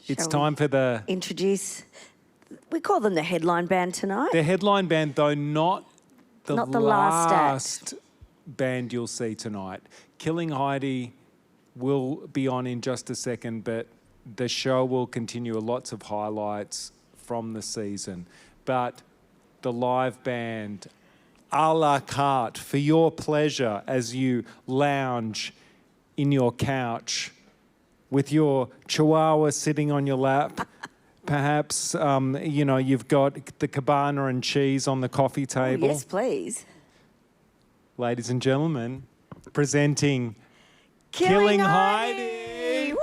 It's time for the introduce. We call them the headline band tonight. headline band, though not the last last band you'll see tonight. Killing Heidi will be on in just a second, but the show will continue. Lots of highlights from the season. But the live band, a la carte, for your pleasure as you lounge in your couch with your chihuahua sitting on your lap. Perhaps, you've got the cabana and cheese on the coffee table. Oh, yes, please. Ladies and gentlemen, presenting Killing Heidi. Woo!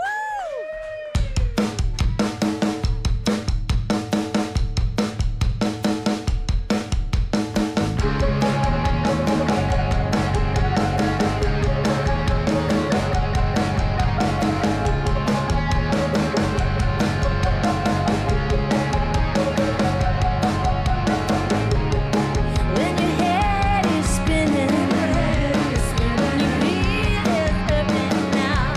When your head is spinning, you feel it burning now.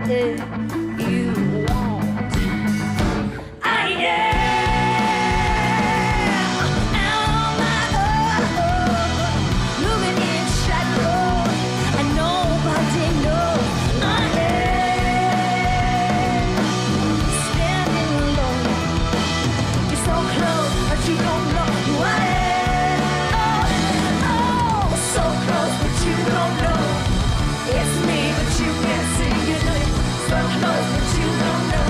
if you want. I am on my own, moving in shadows, and nobody knows I am standing alone. You're so close, but you don't know who I am. Oh, so close, but you don't know. It's me, but you can't see. You know you're so close, but you don't know.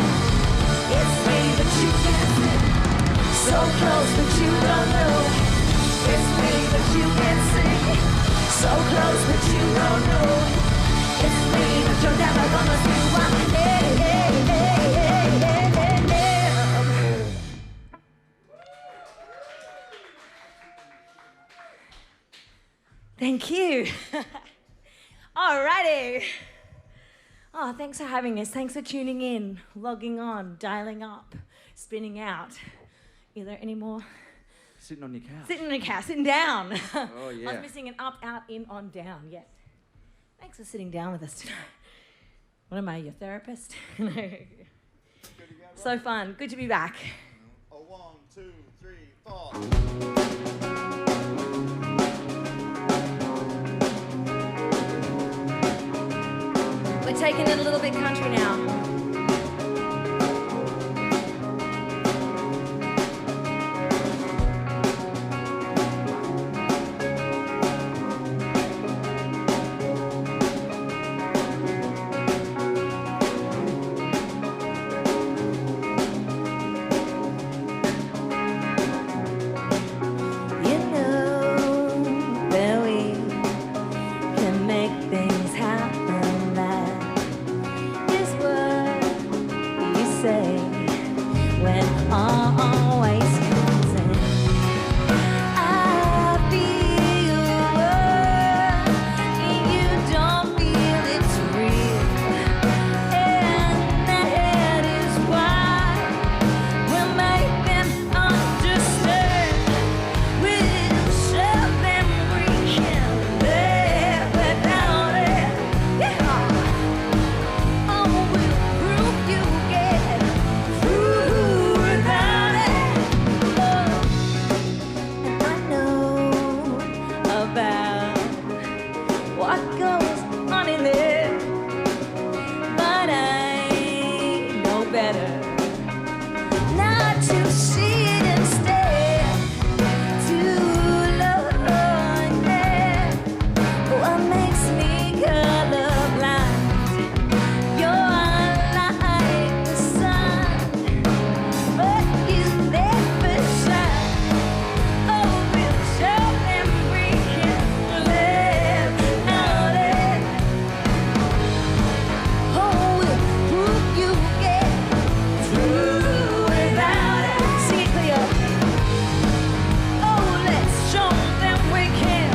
It's me, but you can't see. So close, but you don't know. It's me, but you can't see. So close, but you don't know. It's me, but you're never gonna see who I am. Thank you. Alrighty. Oh, thanks for having us. Thanks for tuning in, logging on, dialing up, spinning out. Is there any more? Sitting on your couch. Sitting on a couch, sitting down. Oh, yeah. I was missing an up, out, in, on, down. Yes. Thanks for sitting down with us tonight. What am I, your therapist? No. So fun. Good to be back. A 1, 2, 3, 4. We're taking it a little bit country now. You know that we can make things happen. That is what you say when always comes in. I feel you don't feel it's real, and that is why we'll make them understand. We'll show them we can live without it. Yeah. Oh, we'll prove you get through without it. Oh, and I know about what goes on in there, but I know better not to see it instead. To learn that what makes me colorblind. You're like the sun, but you never shine. Oh, we'll show them we can live out it. Oh, we'll prove you get through without it. Sing it clear. Oh, let's show them we can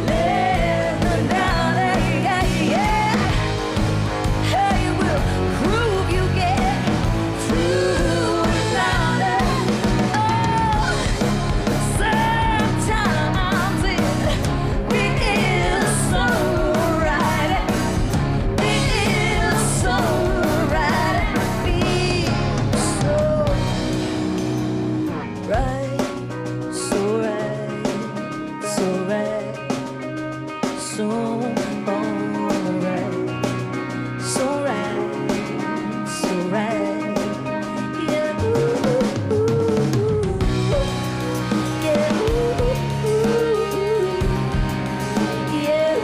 live without it. Yeah, yeah. Hey, we'll prove you get through without it. Oh, sometimes it feels so right. It feels so right. It feels so right. So right. So right. So alright. So right. So right. Yeah. Ooh, yeah. Yeah.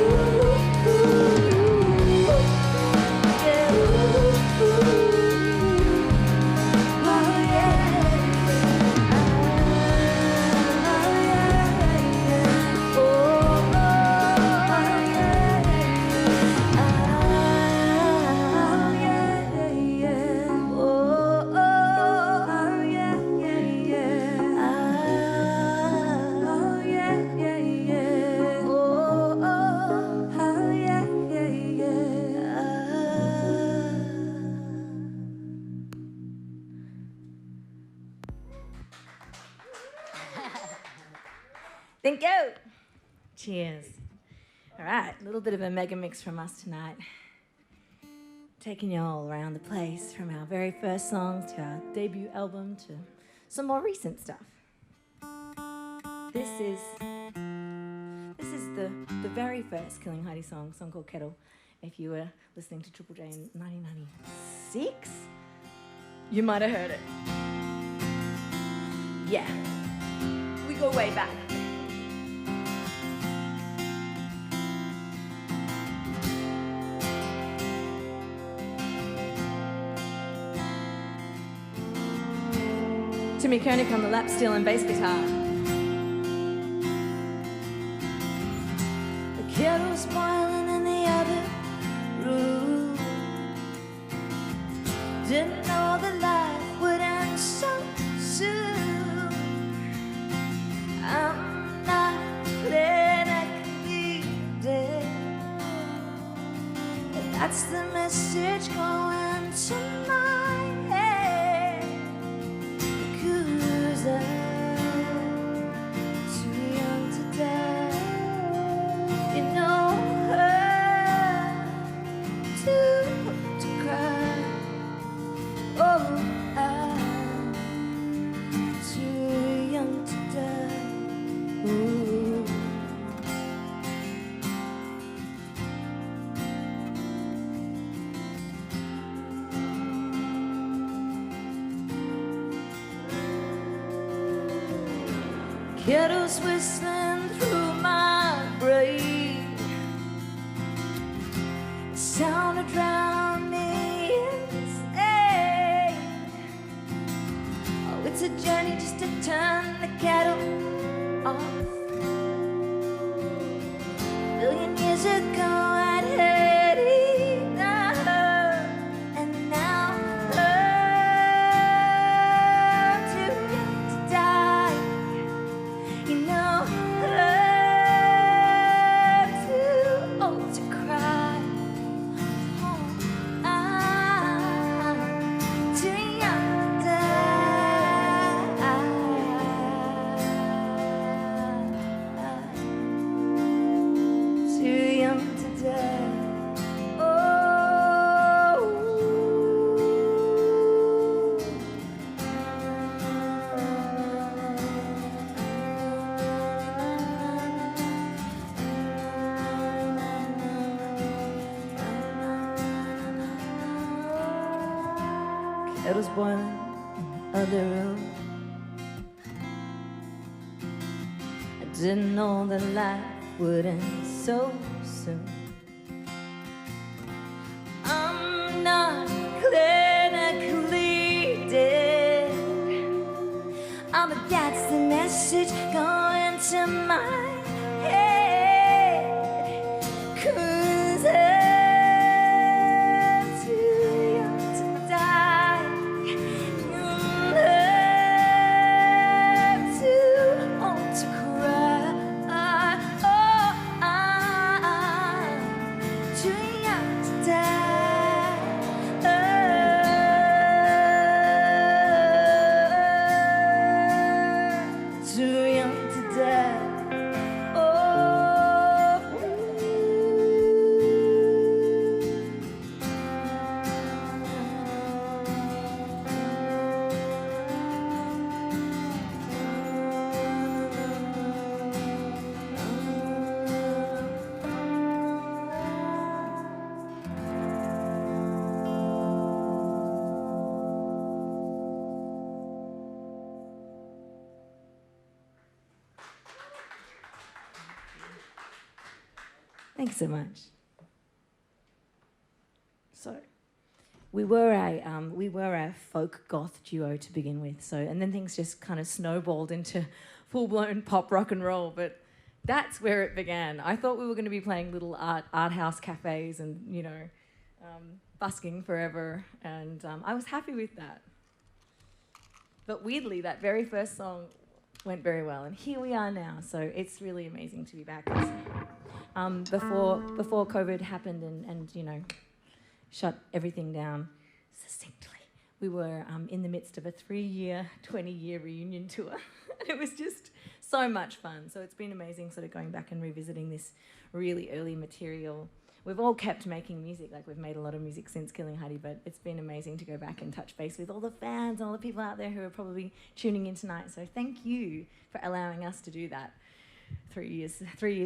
Thank you. Cheers. All right, a little bit of a mega mix from us tonight. taking you all around the place from our very first song to our debut album to some more recent stuff. This is the very first Killing Heidi song called Kettle. If you were listening to Triple J in 1996, you might have heard it. Yeah, we go way back. Timmy Koenig on the lap steel and bass guitar. The kettle's boiling in the other room. Didn't know that life would end so soon. I'm not clinically dead. And that's the message going to my head. Cause I'm too young to die. You know her to cry. Oh, I'm too young to die. Ooh. Kettles whistling through my brain. The sound of drowning insane. Oh, it's a journey just to turn the kettle off. A billion years ago I'd heard enough. And now I'm too young to die. You know I'm too old to cry. Oh, I'm too young to die. Too young to die. Oh. Kettle's boiling in the other room. I didn't know that life would end so soon. I'm not clinically dead. But that's the message going to my head. 'Cause I'm too young to die. I'm too old to cry. Oh, I'm too young to die. Too young to die. Thanks so much. So, we were a folk goth duo to begin with. So, and then things just kind of snowballed into full-blown pop rock and roll. But that's where it began. I thought we were going to be playing little art house cafes and busking forever, and I was happy with that. But weirdly, that very first song went very well, and here we are now. So it's really amazing to be back. Before COVID happened and shut everything down succinctly, we were in the midst of a 3-year, 20-year reunion tour. And it was just so much fun. So it's been amazing sort of going back and revisiting this really early material we've all kept making music. Like, we've made a lot of music since Killing Heidi, but it's been amazing to go back and touch base with all the fans and all the people out there who are probably tuning in tonight. So thank you for allowing us to do that 3 years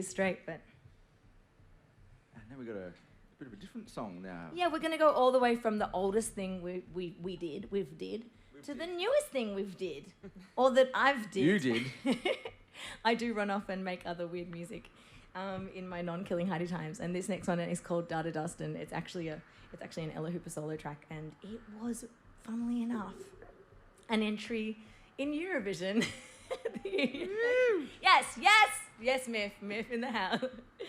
straight. But And now we've got a bit of a different song now. yeah, we're going to go all the way from the oldest thing we've did to the newest thing we've did, or that I've did. You did. I do run off and make other weird music in my non-Killing Heidi times, and this next one is called Dada Dust, and it's actually an Ella Hooper solo track, and it was, funnily enough, an entry in Eurovision. Yes, Miff in the house.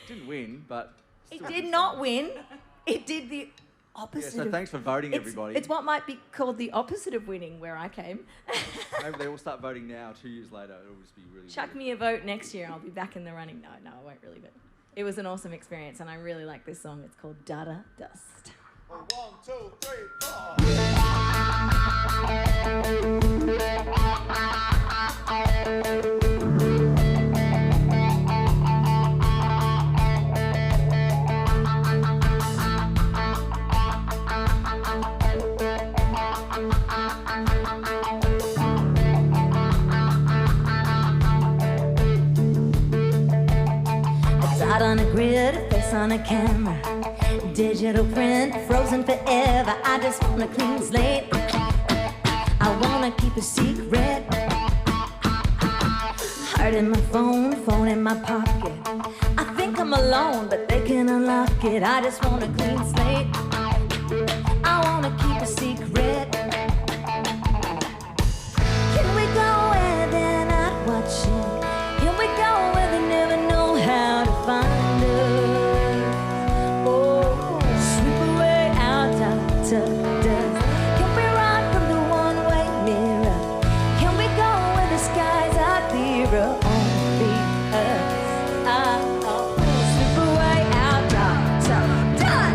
Didn't win, but It still did good not song. win. It did the Yeah, opposite. so of- thanks for voting, it's, everybody. It's what might be called the opposite of winning, where I came. Maybe they all start voting now. 2 years later, it'll just be really. Chuck weird. me a vote next year. I'll be back in the running. No, I won't really, but it was an awesome experience, and I really like this song. It's called Dada Dust. 1, 2, 3, 4. A dot on a grid, a face on a camera. Digital print, frozen forever. I just want a clean slate. I wanna keep a secret. Heart in my phone in my pocket. I think I'm alone, but they can unlock it. I just want a clean slate. I wanna keep a secret. Can we go where they're not watching? Can we go where they never know how to find us? Oh, sweep away our dust. Can we run from the one-way mirror? Can we go where the skies are clearer? Only us. Oh, sweep away our dust. Done.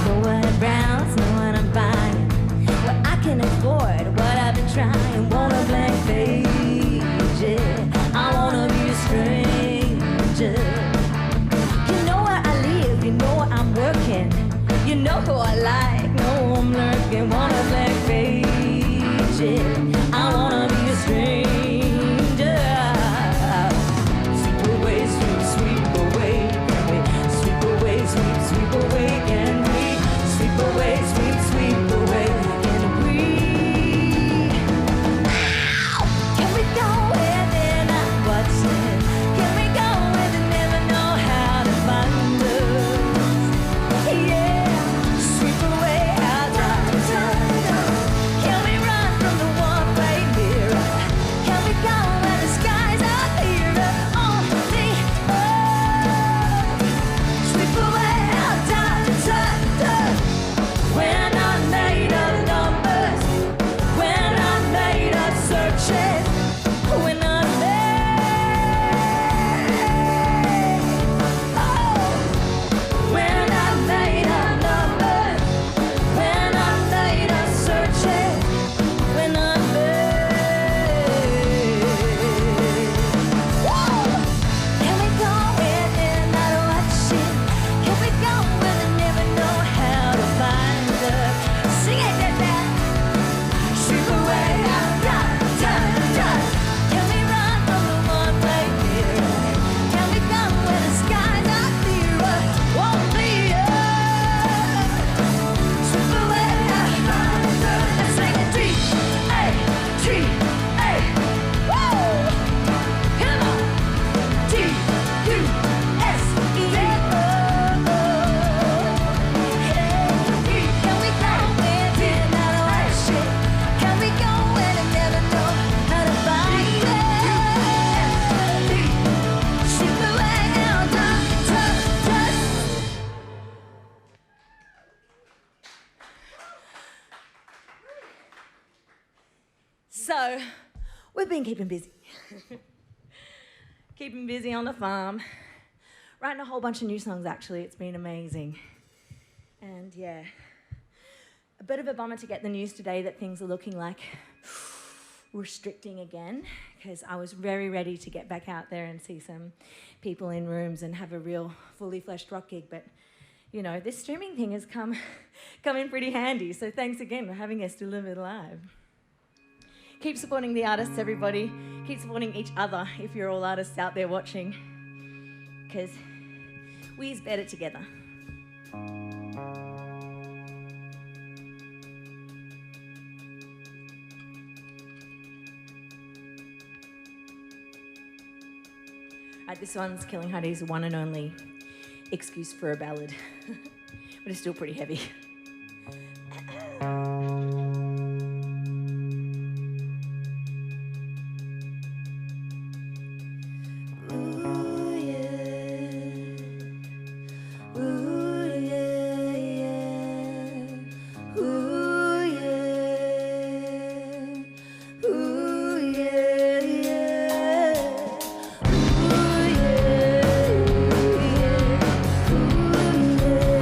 Know what I'm browse, know what I'm buying, what I can afford, what I've been trying. Want a blank page, yeah. I wanna be a stranger. You know where I live, you know where I'm working, you know who I like, know I'm lurking. Want a blank page, yeah. I wanna be a stranger. Sweep away, sweep away, can we? Sweep away, sweep away, can we? Sweep away, sweep away, can we? Can we go where they're not watching? Can we go where they never know how to find us? Yeah, sweep away our dust. Can we run from the one-way mirror? Can we go where the skies are clearer? Only us. Sweep away our dust. We're not made of numbers. We're not made of searches. We're not made. Oh, we're not made of numbers. We're not made of searches. We're not made. Whoa. Can we go where they're not watching? Can we go where they never know how to find us? Sing it, that. Sweep away our dust. Can we run from the one-way mirror? Can we go where the skies are clearer? Won't be us. Sweep away our dust. Let's sing it. T-A-T-A. Whoa. Come on. T-U-S-E-O. Can we go where they're not watching? Can we go where they never know how to find us? Sweep away our dust. So, we've been keeping busy. Keeping busy on the farm. Writing a whole bunch of new songs, actually. It's been amazing. And yeah, a bit of a bummer to get the news today that things are looking like restricting again, because I was very ready to get back out there and see some people in rooms and have a real fully fleshed rock gig. But you know, this streaming thing has come in pretty handy. So thanks again for having us delivered live. Keep supporting the artists, everybody. Keep supporting each other if you're all artists out there watching, because we's better together. This one's Killing Heidi's one and only excuse for a ballad, but it's still pretty heavy. Ooh, yeah. Ooh, yeah, yeah. Ooh, yeah. Ooh, yeah, yeah. Ooh, yeah, yeah. Ooh, yeah.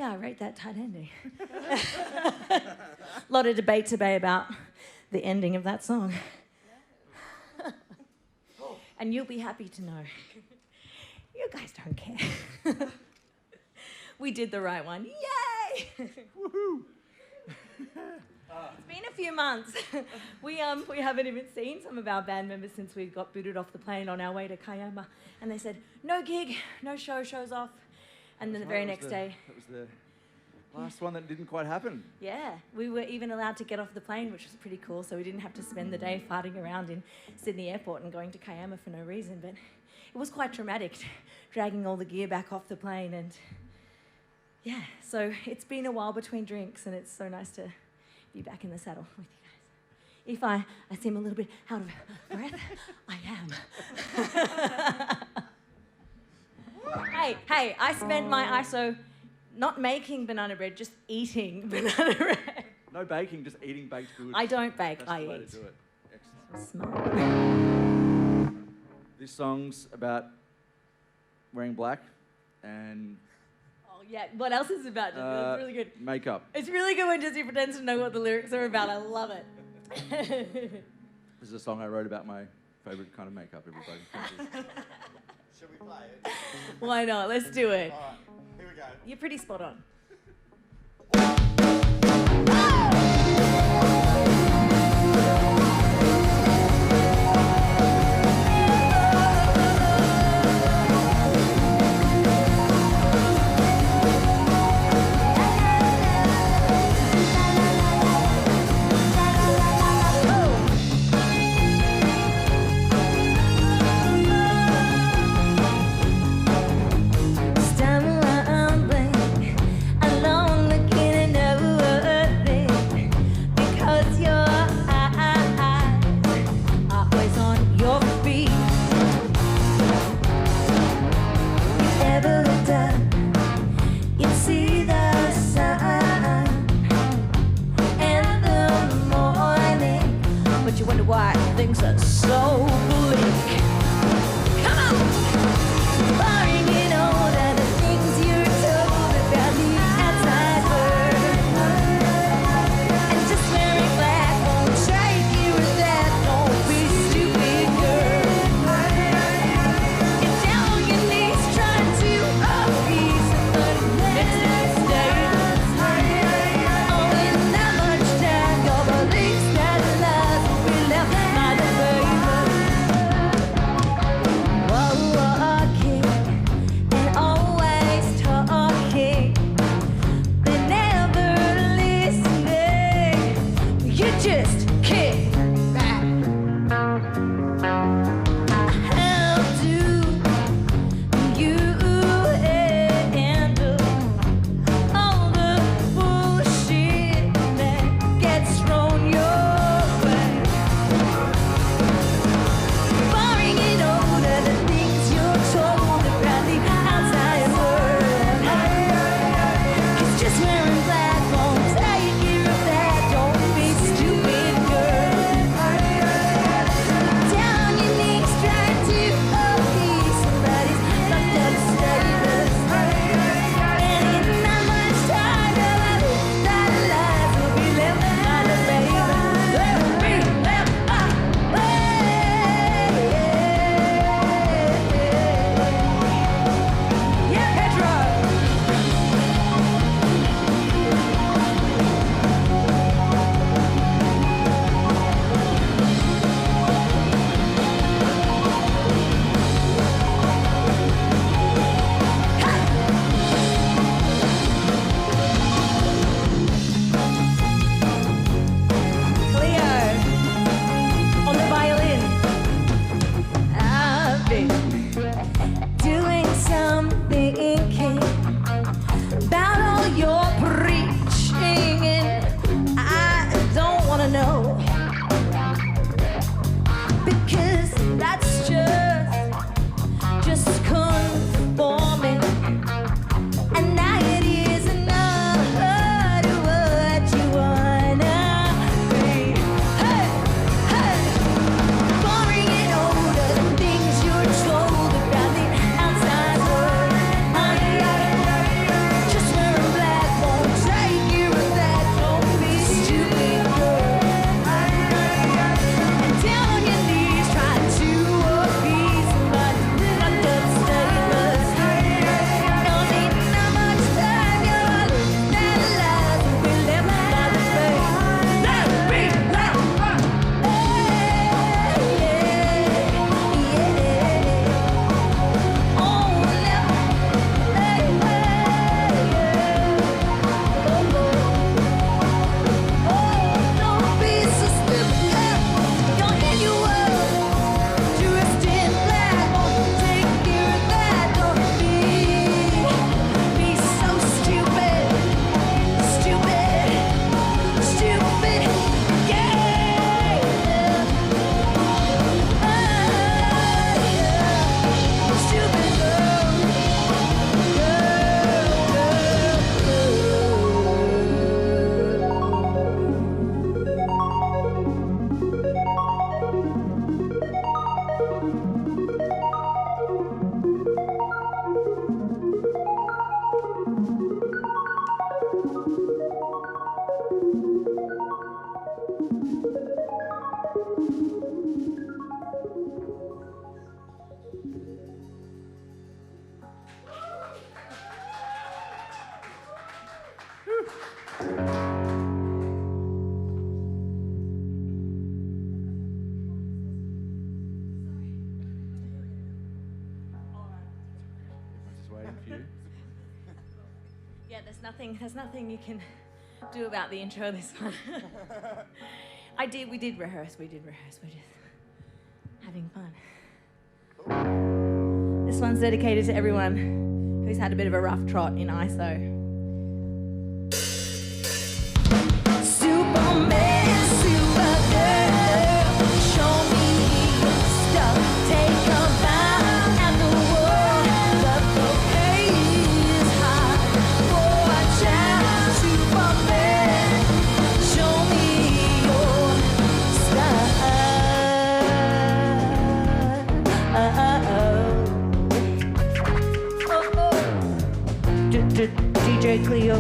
Yeah, I rate that tight ending. A lot of debate today about the ending of that song. And you'll be happy to know. You guys don't care. We did the right one. Yay! Woohoo! It's been a few months. We haven't even seen some of our band members since we got booted off the plane on our way to Kiama. And they said, no gig, no show's off. And then the very next day... That was the last one that didn't quite happen. Yeah, we were even allowed to get off the plane, which was pretty cool, so we didn't have to spend the day farting around in Sydney Airport and going to Kiama for no reason, but it was quite traumatic, dragging all the gear back off the plane, and yeah, so it's been a while between drinks, and it's so nice to be back in the saddle with you guys. If I seem a little bit out of breath, I am. Hey, I spent my ISO not making banana bread, just eating banana bread. No baking, just eating baked goods. I don't bake, That's I the way eat. to do it. Excellent. Smart. This song's about wearing black and Oh yeah, what else is it about? It's really good. makeup. It's really good when Jesse pretends to know what the lyrics are about. I love it. This is a song I wrote about my favourite kind of makeup, everybody. Thank you. Should we play it? Why not? Let's do it. All right, here we go. You're pretty spot on. Stumbling along looking at nothing, because waiting for you. Yeah, there's nothing you can do about the intro of this one. We did rehearse. We're just having fun. This one's dedicated to everyone who's had a bit of a rough trot in ISO. Superman, Supergirl, show me your stuff. Take a bow at the world. The bouquet is high. Watch out, Superman, show me your style. DJ Cleo.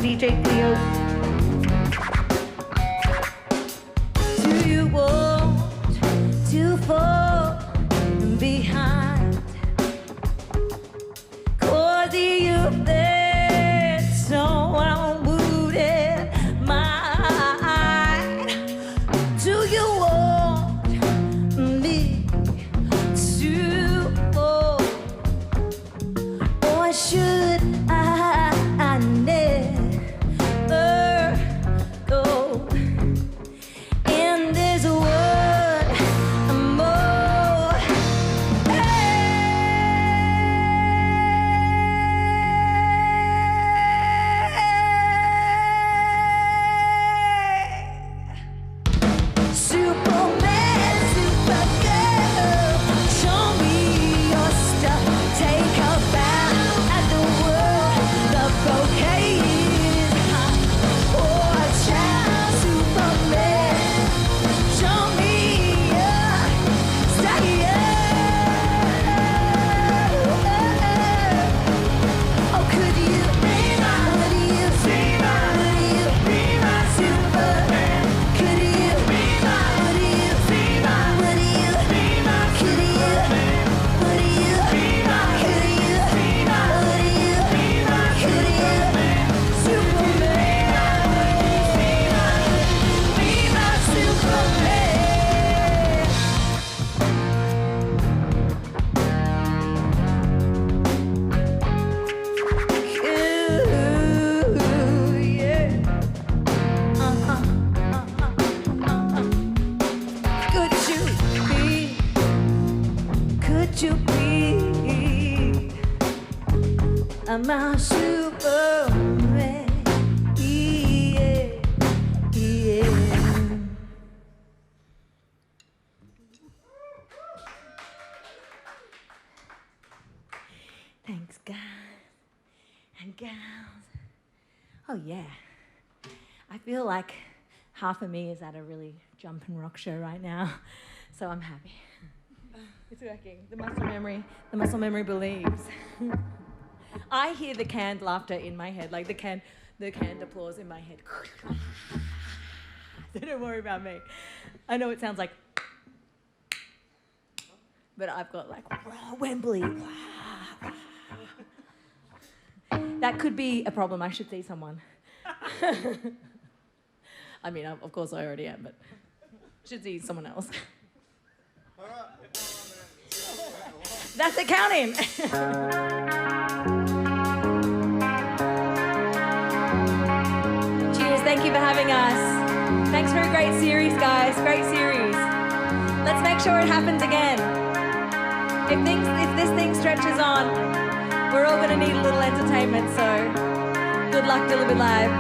DJ Cleo. Do you want to fall behind? 'Cause you've there so unwounded mind. Do you want me to fall? Or should I never go? In this world, more. Superman, Supergirl, show me your stuff. Take a bow at the world. The bouquet is hot. Watch out, Superman. Show me your style. Oh, could you be my Superman? Could you be my Could you be my Superman? Yeah, yeah. Thanks, guys and gals. Oh yeah, I feel like half of me is at a really jump and rock show right now, so I'm happy. It's working. The muscle memory believes. I hear the canned laughter in my head, like the canned applause in my head. So don't worry about me. I know it sounds like, but I've got like Wembley. That could be a problem. I should see someone. I mean, of course I already am, but should see someone else. That's the counting. you for having us. Thanks for a great series, guys. Great series. Let's make sure it happens again. If this thing stretches on, we're all going to need a little entertainment, so good luck, Delivered Live.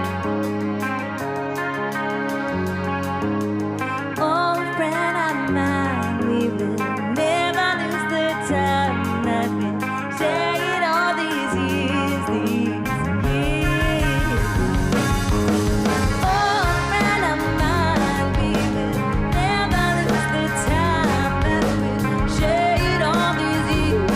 Oh, friend of mine, we will never lose the time that we shared all these years. Oh, friend of mine, we will never lose the time that we shared all these years.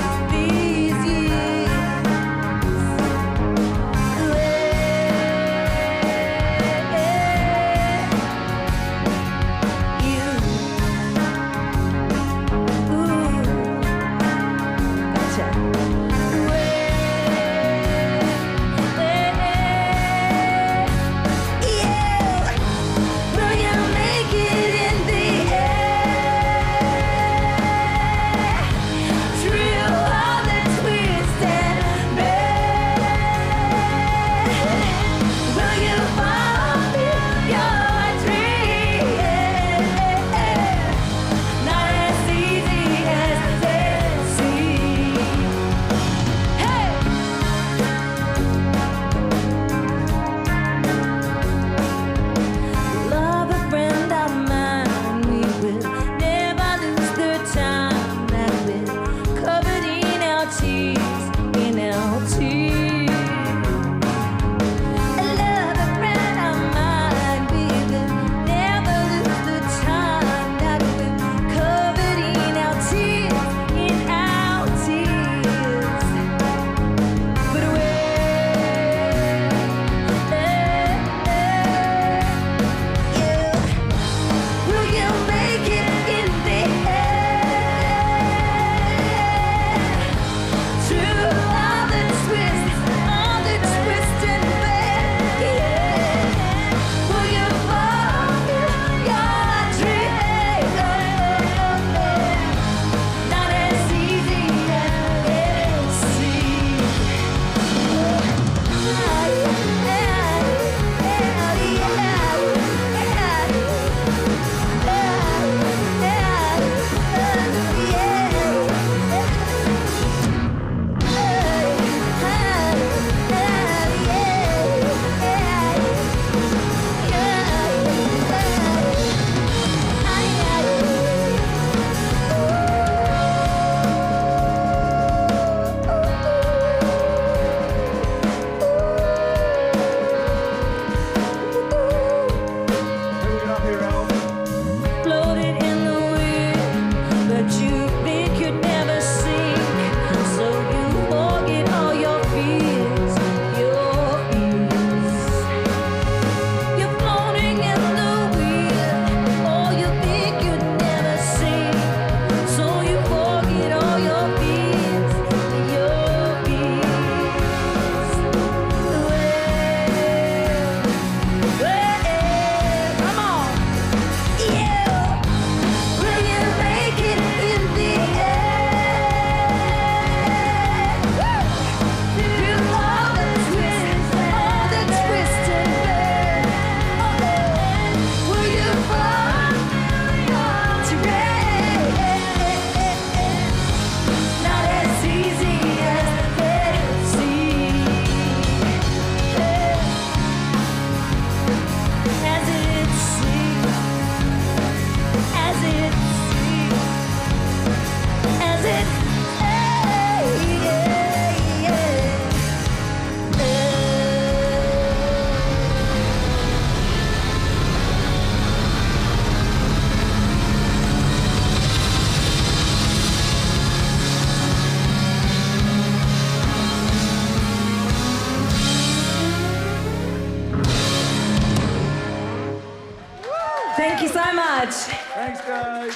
Thank you so much. Thanks, guys.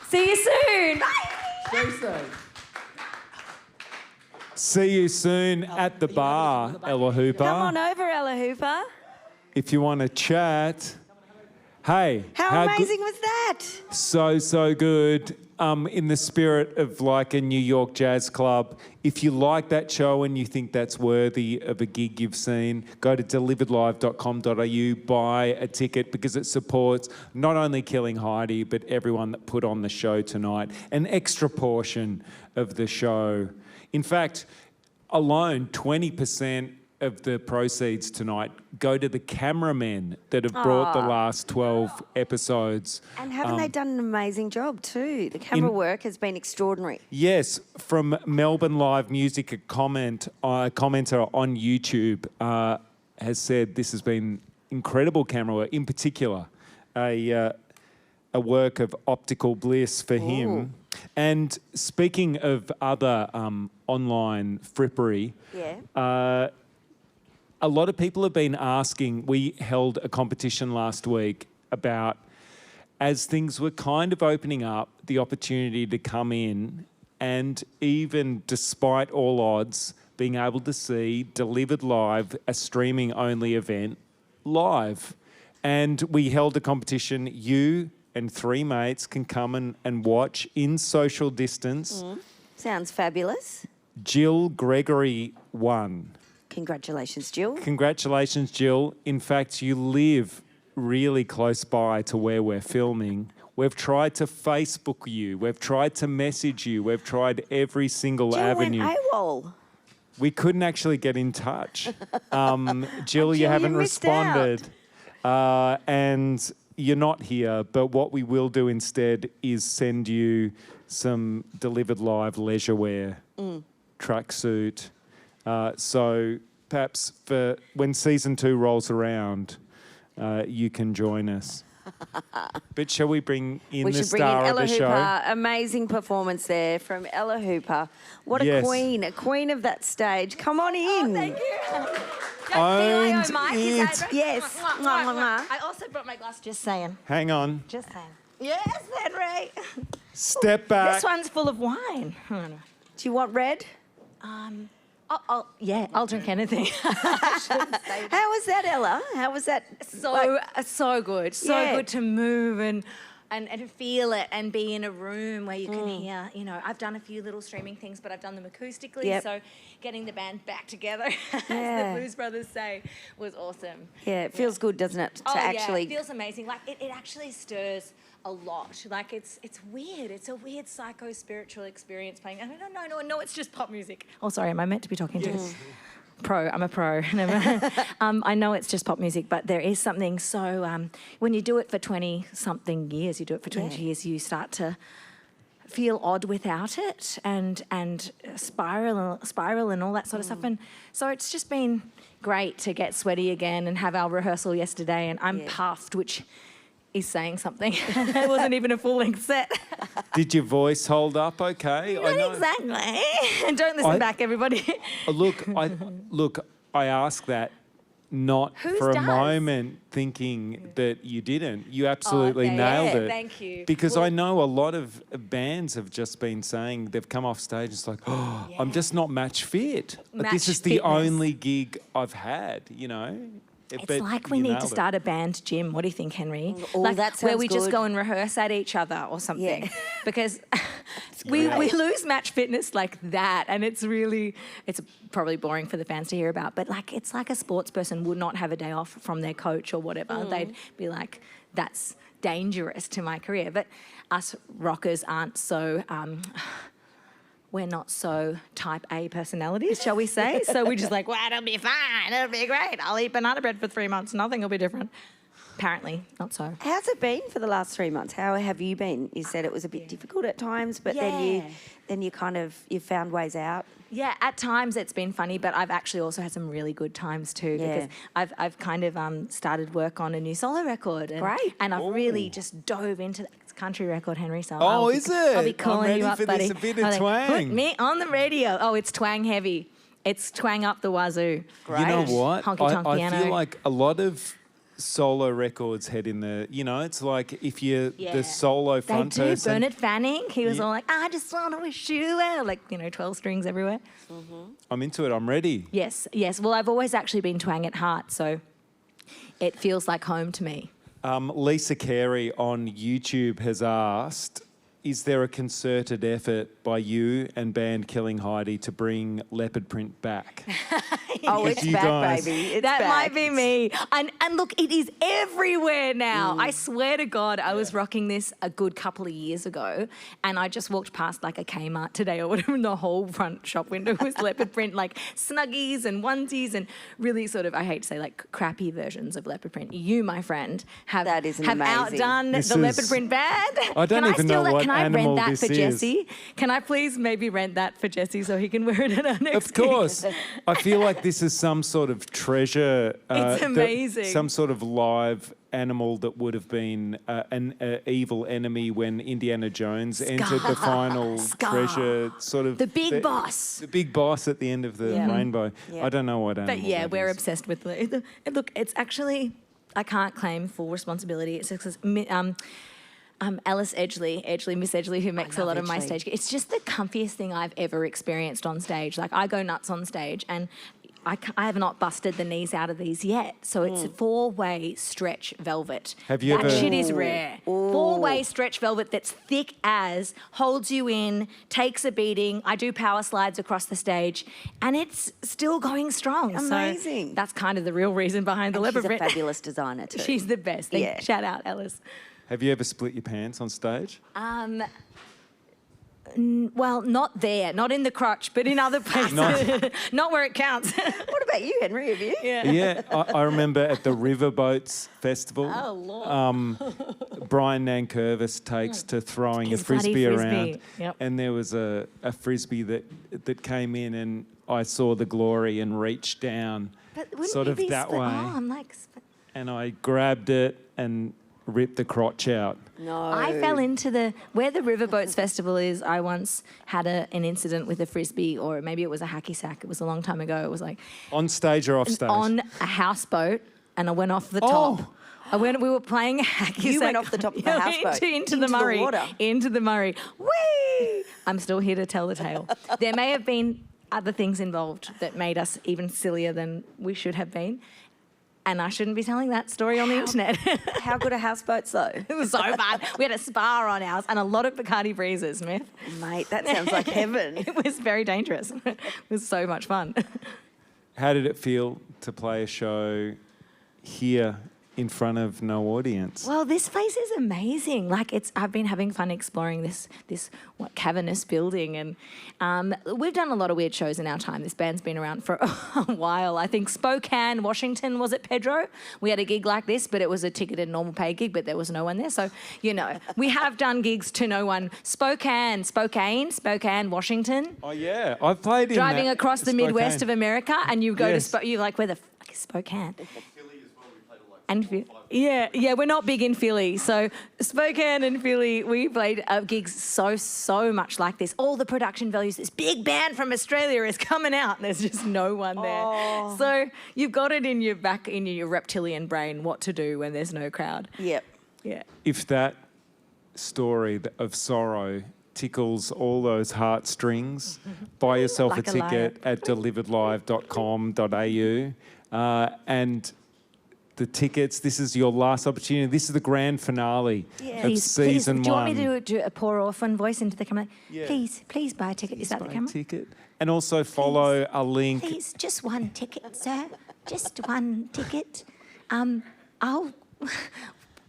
See you soon. Bye. Stay safe. See you soon at the bar, Ella Hooper. Come on over, Ella Hooper. If you want to chat. Hey. How amazing was that? So good. in the spirit of like a New York jazz club, if you like that show and you think that's worthy of a gig you've seen, go to deliveredlive.com.au, buy a ticket because it supports not only Killing Heidi, but everyone that put on the show tonight. An extra portion of the show. In fact, alone 20% of the proceeds tonight go to the cameramen that have brought the last 12 episodes. And haven't they done an amazing job too? The camera work has been extraordinary. Yes, from Melbourne Live Music, a commenter on YouTube has said this has been incredible camera work, in particular a work of optical bliss for him. And speaking of other online frippery, a lot of people have been asking, we held a competition last week about, as things were kind of opening up, the opportunity to come in and even despite all odds, being able to see Delivered Live, a streaming only event, live. And we held a competition. You and 3 mates can come and watch in social distance. Sounds fabulous. Jill Gregory won. Congratulations, Jill. Congratulations, Jill. In fact, you live really close by to where we're filming. We've tried to Facebook you. We've tried to message you. We've tried every single avenue. Jill went AWOL. We couldn't actually get in touch. Jill, Jill, you haven't you missed responded. And you're not here, but what we will do instead is send you some Delivered Live leisure wear, tracksuit. So perhaps for when season 2 rolls around, you can join us. But shall we bring in the star of the show? Hooper. Amazing performance there from Ella Hooper. What a queen of that stage. Come on in. Thank you. Owned Mike, it. Yes. I also brought my glass, just saying. Hang on. Just saying. Yes, Henry. Step back. This one's full of wine. Do you want red? I'll drink anything. How was that, Ella? How was that? So good. So Yeah. good to move and feel it and be in a room where you can hear, I've done a few little streaming things, but I've done them acoustically. Yep. So getting the band back together, as Yeah. the Blues Brothers say, was awesome. Yeah, it feels good, doesn't it? It feels amazing. Like it actually stirs a lot. Like it's weird. It's a weird psycho-spiritual experience playing. I don't know, it's just pop music. Oh, sorry, am I meant to be talking to pro? I'm a pro. I know it's just pop music, but there is something so, when you do it for 20-something years, you do it for 20 years, you start to feel odd without it and spiral and all that sort of stuff. And so it's just been great to get sweaty again and have our rehearsal yesterday, and I'm puffed, which is saying something. It wasn't even a full-length set. Did your voice hold up okay? Not exactly. And don't listen back, everybody. I ask that not Whose for a does? moment thinking that you didn't. You absolutely nailed it. Thank you. Because I know a lot of bands have just been saying, they've come off stage and it's like, I'm just not match fit. This is the fitness. only gig I've had, It's But like we you need to nailed it. start a band gym. What do you think, Henry? Oh, like that where sounds we just good. go and rehearse at each other or something. Yeah. Because we lose match fitness like that, and it's probably boring for the fans to hear about. But it's like a sports person would not have a day off from their coach or whatever. They'd be like, that's dangerous to my career. But us rockers aren't so. We're not so type A personalities, shall we say? So we're just like, well, it'll be fine. It'll be great. I'll eat banana bread for 3 months. Nothing will be different. Apparently, not so. How's it been for the last 3 months? How have you been? You said it was a bit difficult at times, but then you you found ways out. Yeah, at times it's been funny, but I've actually also had some really good times too, because I've kind of started work on a new solo record. And, Great. And I've really just dove into that. It's a country record, Henry. So is it? I'll be I'm calling ready you up, for buddy. this, a bit of I'm like, twang. put me on the radio. Oh, it's twang heavy. It's twang up the wazoo. You know what? Honky tonk I piano. feel like a lot of solo records head in the, it's like if you're the solo They front do. person. Bernard Fanning, he was all like, I just want to wish you well. 12 strings everywhere. I'm into it. I'm ready. Yes. Well, I've always actually been twang at heart, so it feels like home to me. Lisa Carey on YouTube has asked, is there a concerted effort by you and band Killing Heidi to bring leopard print back? Oh, it's you back, guys- baby. It's That back. might be me. And look, it is everywhere now. I swear to God, I was rocking this a good couple of years ago, and I just walked past like a Kmart today or whatever, and the whole front shop window was leopard print, like snuggies and onesies and really sort of, I hate to say, like crappy versions of leopard print. You, my friend, have Amazing. outdone This the is- leopard print band. I don't even know what Can I animal rent that this for is. Jesse? Can I please maybe rent that for Jesse so he can wear it at our next Of course. I feel like this is some sort of treasure. It's that- amazing. some sort of live animal that would have been an evil enemy when Indiana Jones entered the final Scar. treasure sort of... The big boss. The big boss at the end of the Yeah. rainbow. Yeah. I don't know what animal But yeah, that we're is. obsessed with the look. It's actually, I can't claim full responsibility. It's because Alice Miss Edgley, who makes a love lot of my Edgley. stage. It's just the comfiest thing I've ever experienced on stage. Like I go nuts on stage, and I have not busted the knees out of these yet. So it's a 4-way stretch velvet. Have you that ever- shit is rare. 4-way stretch velvet that's thick as, holds you in, takes a beating. I do power slides across the stage, and it's still going strong. Amazing. So that's kind of the real reason behind the And leopard she's a print. fabulous designer too. She's the best. Yeah. Shout out, Alice. Have you ever split your pants on stage? Well, not there, not in the crotch, but in other places. Not where it counts. What about you, Henry? Have you? Yeah, I remember at the Riverboats Festival, Oh, Lord. Brian Nankervis takes to throwing His a frisbee bloody around, frisbee, yep. and there was a frisbee that came in, and I saw the glory and reached down, But wouldn't sort you of be that way, Oh, I'm like, and I grabbed it and ripped the crotch out. No. I fell into where the Riverboats Festival is. I once had an incident with a frisbee, or maybe it was a hacky sack. It was a long time ago. It was like On stage or off stage? on a houseboat, and I went off the Oh. top. We were playing a hacky You sack. went off the top of the houseboat into the into the Murray. water. Into the Murray. Whee! I'm still here to tell the tale. There may have been other things involved that made us even sillier than we should have been. And I shouldn't be telling that story on the internet. How good are houseboats though? It was so fun. We had a spa on ours and a lot of Bacardi breezes, Smith. Mate, that sounds like heaven. It was very dangerous. It was so much fun. How did it feel to play a show here in front of no audience? Well, this place is amazing. Like I've been having fun exploring this cavernous building, and we've done a lot of weird shows in our time. This band's been around for a while. I think Spokane, Washington, was it Pedro? We had a gig like this, but it was a ticketed normal pay gig, but there was no one there. So, we have done gigs to no one. Spokane, Washington. Oh yeah, I've played in Driving that- across the Spokane. Midwest of America, and you go Yes. to you're like, where the fuck is Spokane? And yeah, we're not big in Philly. So Spokane and Philly, we played gigs so much like this. All the production values, this big band from Australia is coming out, and there's just no one there. Oh. So you've got it in your reptilian brain what to do when there's no crowd. Yep. Yeah. If that story of sorrow tickles all those heartstrings, buy yourself Like a a ticket at deliveredlive.com.au, and the tickets, this is your last opportunity. This is the grand finale of Please, season do you want one. me to do a poor orphan voice into the camera? Yeah. Please buy a ticket. Is that the Buy a camera? ticket. And also follow a link. Please, just one ticket, sir. Just one ticket.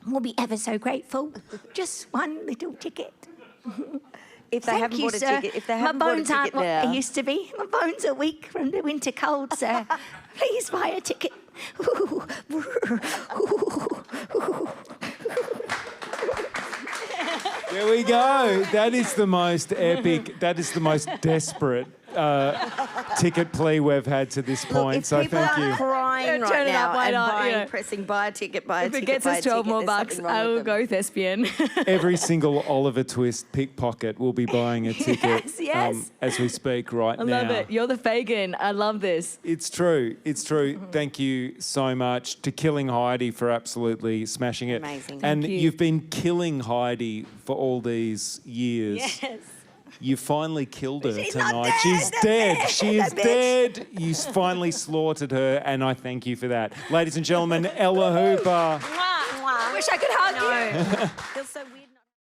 We'll be ever so grateful. Just one little ticket. If they haven't bought a ticket, if they My haven't bought a bones aren't ticket what now, they used to be. My bones are weak from the winter cold, sir. Please buy a ticket. There we go. That is the most epic, that is the most desperate ticket plea we've had to this point. if so people thank are you. crying Yeah, right turn it now up, why and not? pressing buy a ticket, buy a If ticket, it gets buy us a 12 ticket, more there's bucks, something wrong I with will them. go thespian. Every single Oliver Twist pickpocket will be buying a ticket Yes. as we speak right I now. love it. You're the Fagin. I love this. It's true. It's true. Thank you so much to Killing Heidi for absolutely smashing it. Amazing. And Thank you. you've been killing Heidi for all these years. Yes. You finally killed her She's not tonight. dead, She's the dead. bitch, She is the bitch. dead. You finally slaughtered her, and I thank you for that. Ladies and gentlemen, Ella Hooper. I wish I could hug you. Feels so weird.